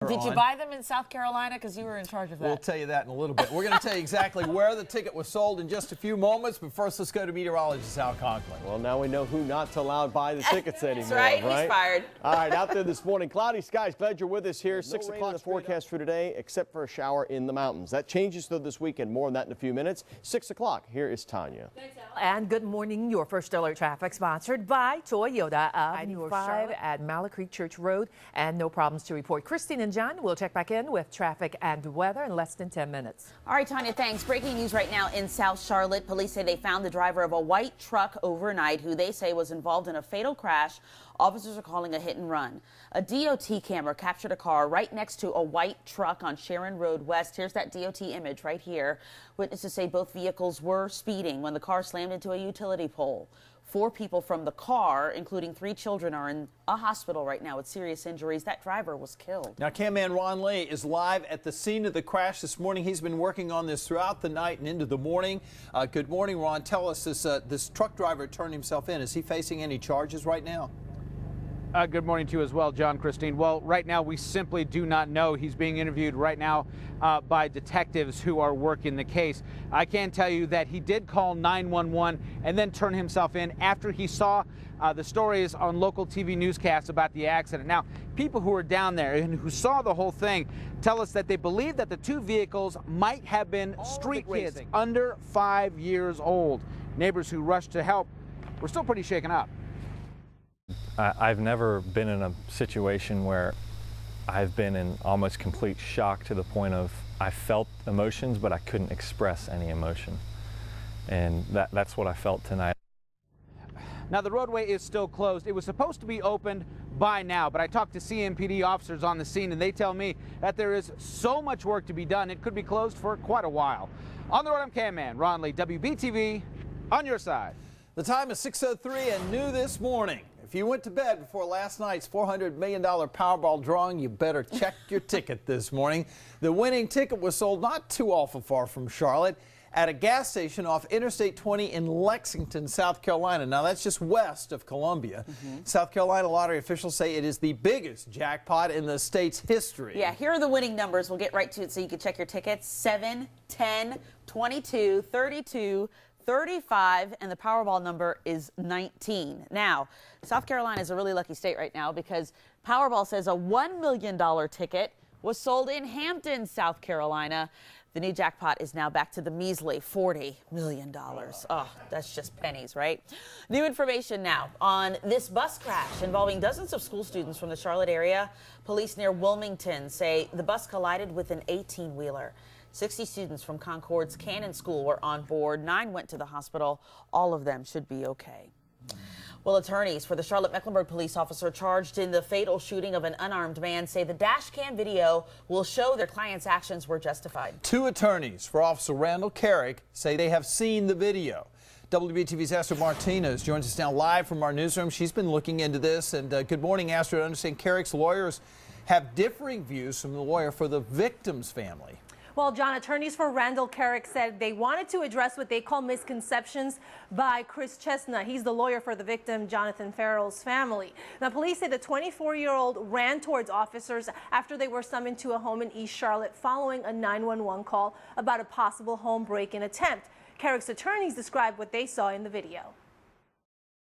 Did you buy them in South Carolina? Because you were in charge of that. We'll tell you that in a little bit. We're going to tell you exactly where the ticket was sold in just a few moments. But first, let's go to meteorologist Al Conklin. Well, now we know who not to allow to buy the tickets anymore. That's right. He's fired. All right, out there this morning, cloudy skies. Glad you're with us here. 6 o'clock the forecast for today, except for a shower in the mountains. That changes though this weekend. More on that in a few minutes. 6 o'clock. Here is Tanya. Thanks, Al. And good morning. Your first alert traffic sponsored by Toyota of North Charlotte at Malley Creek Church Road, and no problems to report. Christine and John will check back in with traffic and weather in less than 10 minutes. All right, Tanya, thanks. Breaking news right now in South Charlotte. Police say they found the driver of a white truck overnight who they say was involved in a fatal crash. Officers are calling a hit and run. A DOT camera captured a car right next to a white truck on Sharon Road West. Here's that DOT image right here. Witnesses say both vehicles were speeding when the car slammed into a utility pole. 4 people from the car, including 3 children, are in a hospital right now with serious injuries. That driver was killed. Now, cameraman Ron Lee is live at the scene of the crash this morning. He's been working on this throughout the night and into the morning. Good morning, Ron. Tell us, this truck driver turned himself in. Is he facing any charges right now? Good morning to you as well, John, Christine. Well, right now we simply do not know. He's being interviewed right now by detectives who are working the case. I can tell you that he did call 911 and then turn himself in after he saw the stories on local TV newscasts about the accident. Now, people who were down there and who saw the whole thing tell us that they believe that the 2 vehicles might have been street kids under 5 years old. Neighbors who rushed to help were still pretty shaken up. I've never been in a situation where I've been in almost complete shock to the point of I felt emotions, but I couldn't express any emotion. And that's what I felt tonight. Now, the roadway is still closed. It was supposed to be opened by now, but I talked to CMPD officers on the scene, and they tell me that there is so much work to be done, it could be closed for quite a while. On the road, I'm cameraman Ron Lee, WBTV, on your side. The time is 6:03 and new this morning. If you went to bed before last night's $400 million Powerball drawing, you better check your ticket this morning. The winning ticket was sold not too awful far from Charlotte at a gas station off Interstate 20 in Lexington, South Carolina. Now, that's just west of Columbia. South Carolina lottery officials say it is the biggest jackpot in the state's history. Yeah, here are the winning numbers. We'll get right to it so you can check your tickets. 7, 10, 22, 32, 35, and the Powerball number is 19. Now, South Carolina is a really lucky state right now because Powerball says a $1 million ticket was sold in Hampton, South Carolina. The new jackpot is now back to the measly $40 million. Oh, that's just pennies, right? New information now on this bus crash involving dozens of school students from the Charlotte area. Police near Wilmington say the bus collided with an 18-wheeler. 60 students from Concord's Cannon School were on board. 9 went to the hospital. All of them should be okay. Well, attorneys for the Charlotte-Mecklenburg police officer charged in the fatal shooting of an unarmed man say the dash cam video will show their client's actions were justified. 2 attorneys for Officer Randall Carrick say they have seen the video. WBTV's Astrid Martinez joins us now live from our newsroom. She's been looking into this. And good morning, Astrid. I understand Carrick's lawyers have differing views from the lawyer for the victim's family. Well, John, attorneys for Randall Carrick said they wanted to address what they call misconceptions by Chris Chestnut. He's the lawyer for the victim, Jonathan Farrell's family. Now, police say the 24-year-old ran towards officers after they were summoned to a home in East Charlotte following a 911 call about a possible home break-in attempt. Carrick's attorneys described what they saw in the video.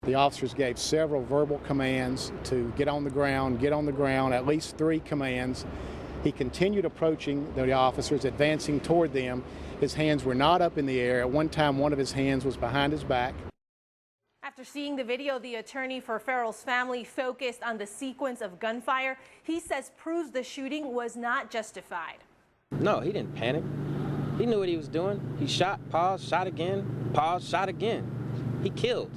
The officers gave several verbal commands to get on the ground, at least 3 commands. He continued approaching the officers, advancing toward them. His hands were not up in the air. At one time, one of his hands was behind his back. After seeing the video, the attorney for Farrell's family focused on the sequence of gunfire. He says proves the shooting was not justified. No, he didn't panic. He knew what he was doing. He shot, paused, shot again, paused, shot again. He killed.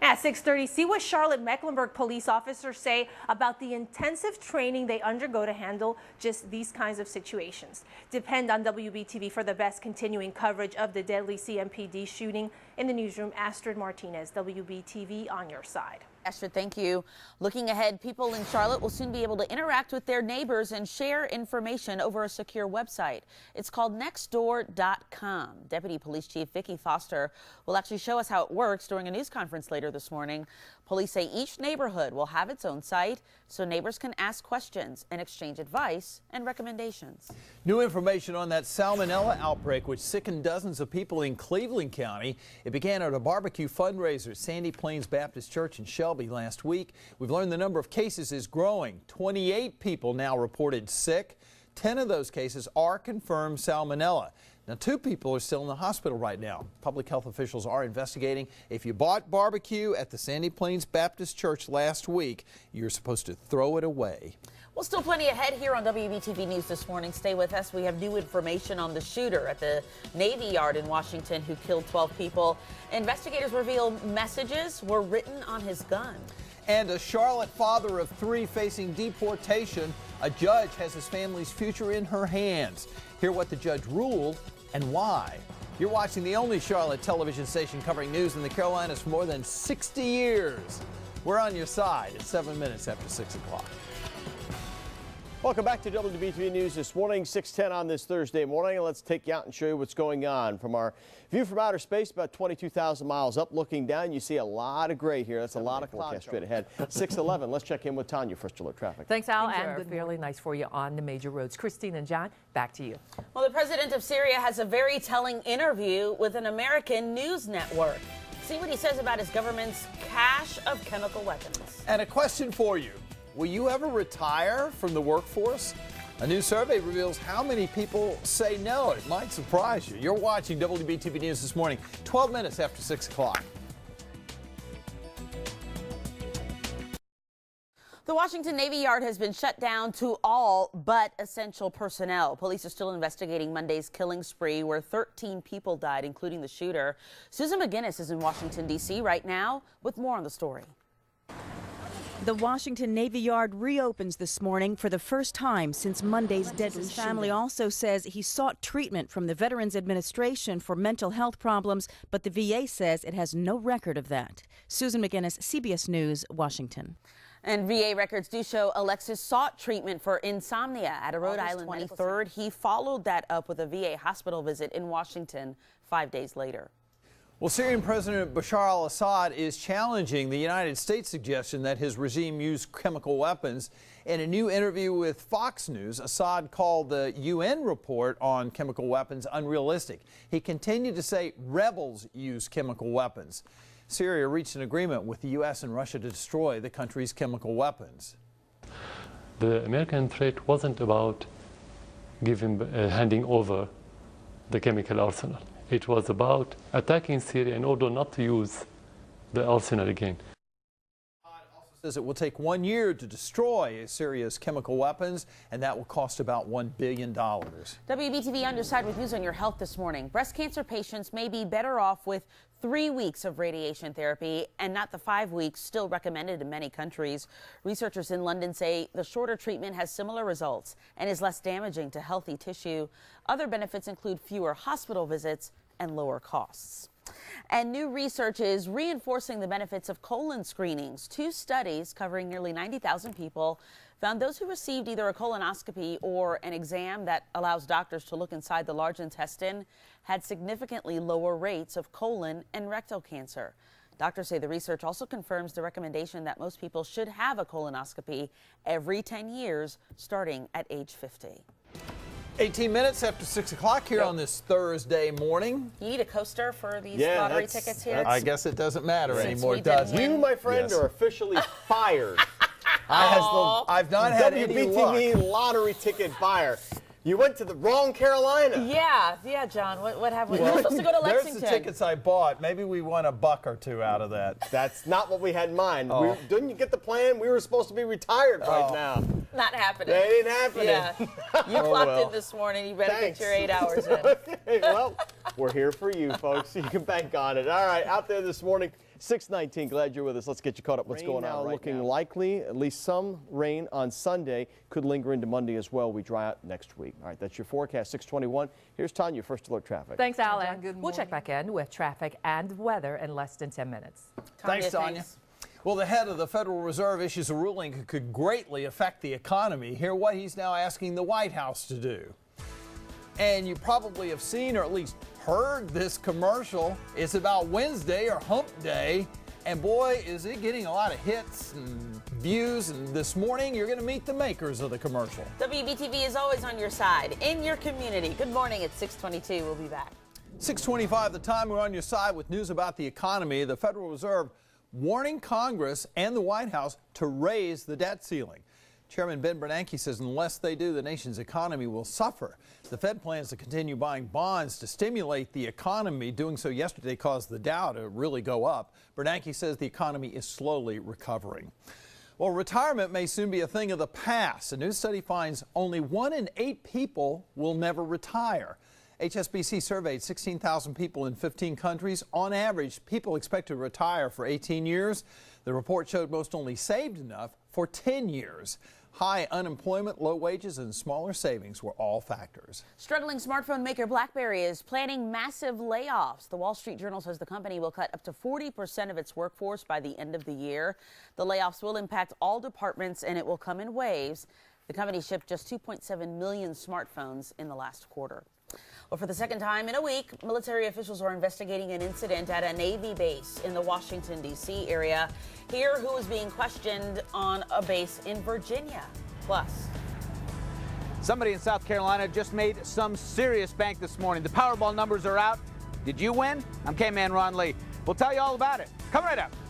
At 6:30, see what Charlotte-Mecklenburg police officers say about the intensive training they undergo to handle just these kinds of situations. Depend on WBTV for the best continuing coverage of the deadly CMPD shooting In the newsroom, Astrid Martinez, WBTV, on your side. Astrid, thank you. Looking ahead, people in Charlotte will soon be able to interact with their neighbors and share information over a secure website. It's called nextdoor.com. Deputy Police Chief Vicki Foster will actually show us how it works during a news conference later this morning. Police say each neighborhood will have its own site so neighbors can ask questions and exchange advice and recommendations. New information on that salmonella outbreak which sickened dozens of people in Cleveland County. It began at a barbecue fundraiser at Sandy Plains Baptist Church in Shelby last week. We've learned the number of cases is growing. 28 people now reported sick. 10 of those cases are confirmed salmonella. Now, 2 people are still in the hospital right now. Public health officials are investigating. If you bought barbecue at the Sandy Plains Baptist Church last week, you're supposed to throw it away. Well, still plenty ahead here on WBTV News this morning. Stay with us. We have new information on the shooter at the Navy Yard in Washington who killed 12 people. Investigators reveal messages were written on his gun. And a Charlotte father of 3 facing deportation. A judge has his family's future in her hands. Hear what the judge ruled and why. You're watching the only Charlotte television station covering news in the Carolinas for more than 60 years. We're on your side at 7 minutes after 6 o'clock. Welcome back to WBTV News this morning, 6:10 on this Thursday morning. And let's take you out and show you what's going on. From our view from outer space, about 22,000 miles up, looking down, you see a lot of gray here. That's a lot of clouds straight ahead. 6:11. Let's check in with Tanya, First Alert Traffic. Thanks, Al, and good fairly nice for you on the major roads. Christine and John, back to you. Well, the president of Syria has a very telling interview with an American news network. See what he says about his government's cache of chemical weapons. And a question for you. Will you ever retire from the workforce? A new survey reveals how many people say no. It might surprise you. You're watching WBTV News this morning, 12 minutes after 6 o'clock. The Washington Navy Yard has been shut down to all but essential personnel. Police are still investigating Monday's killing spree where 13 people died, including the shooter. Susan McGinnis is in Washington, D.C. right now with more on the story. The Washington Navy Yard reopens this morning for the first time since Monday's deadly shooting. His family also says he sought treatment from the Veterans Administration for mental health problems, but the VA says it has no record of that. Susan McGinnis, CBS News, Washington. And VA records do show Alexis sought treatment for insomnia at a Rhode Island 23rd. He followed that up with a VA hospital visit in Washington 5 days later. Well, Syrian President Bashar al-Assad is challenging the United States' suggestion that his regime used chemical weapons. In a new interview with Fox News, Assad called the UN report on chemical weapons unrealistic. He continued to say rebels use chemical weapons. Syria reached an agreement with the U.S. and Russia to destroy the country's chemical weapons. The American threat wasn't about handing over the chemical arsenal. It was about attacking Syria in order not to use the arsenal again. Says it will take 1 year to destroy Syria's chemical weapons, and that will cost about $1 billion. WBTV on your side with news on your health this morning. Breast cancer patients may be better off with 3 weeks of radiation therapy and not the 5 weeks still recommended in many countries. Researchers in London say the shorter treatment has similar results and is less damaging to healthy tissue. Other benefits include fewer hospital visits and lower costs. And new research is reinforcing the benefits of colon screenings. 2 studies covering nearly 90,000 people found those who received either a colonoscopy or an exam that allows doctors to look inside the large intestine had significantly lower rates of colon and rectal cancer. Doctors say the research also confirms the recommendation that most people should have a colonoscopy every 10 years, starting at age 50. 18 minutes after 6 o'clock here on this Thursday morning. You need a coaster for these lottery tickets here? I guess it doesn't matter anymore, does it? You, my friend, are officially fired. I've not had any luck. WBTV lottery ticket buyer. You went to the wrong Carolina. Yeah, John. What happened? Well, you were supposed to go to Lexington. There's the tickets I bought. Maybe we won $1 or $2 out of that. That's not what we had in mind. Didn't you get the plan? We were supposed to be retired right now. Not happening. That ain't happening. Yeah. You clocked in this morning. You better get your 8 hours in. Okay, well, we're here for you, folks. You can bank on it. All right, out there this morning, 6:19. Glad you're with us. Let's get you caught up. What's going on right looking now. Likely, at least some rain on Sunday. Could linger into Monday as well. We dry out next week. All right, that's your forecast. 6:21. Here's Tanya, First Alert Traffic. Thanks, Alan. We'll check back in with traffic and weather in less than 10 minutes. Thanks, Tanya. Well, the head of the Federal Reserve issues a ruling that could greatly affect the economy. Hear what he's now asking the White House to do. And you probably have seen or at least heard this commercial. It's about Wednesday or Hump Day. And boy, is it getting a lot of hits and views. And this morning, you're going to meet the makers of the commercial. WBTV is always on your side, in your community. Good morning. It's 6:22. We'll be back. 6:25, the time we're on your side with news about the economy. The Federal Reserve warning Congress and the White House to raise the debt ceiling. Chairman Ben Bernanke says unless they do, the nation's economy will suffer. The Fed plans to continue buying bonds to stimulate the economy. Doing so yesterday caused the Dow to really go up. Bernanke says the economy is slowly recovering. Well, retirement may soon be a thing of the past. A new study finds only 1 in 8 people will never retire. HSBC surveyed 16,000 people in 15 countries. On average, people expect to retire for 18 years. The report showed most only saved enough for 10 years. High unemployment, low wages, and smaller savings were all factors. Struggling smartphone maker BlackBerry is planning massive layoffs. The Wall Street Journal says the company will cut up to 40% of its workforce by the end of the year. The layoffs will impact all departments, and it will come in waves. The company shipped just 2.7 million smartphones in the last quarter. Well, for the second time in a week, military officials are investigating an incident at a Navy base in the Washington, D.C. area. Here, who is being questioned on a base in Virginia. Plus, somebody in South Carolina just made some serious bank this morning. The Powerball numbers are out. Did you win? I'm K-Man Ron Lee. We'll tell you all about it. Come right up.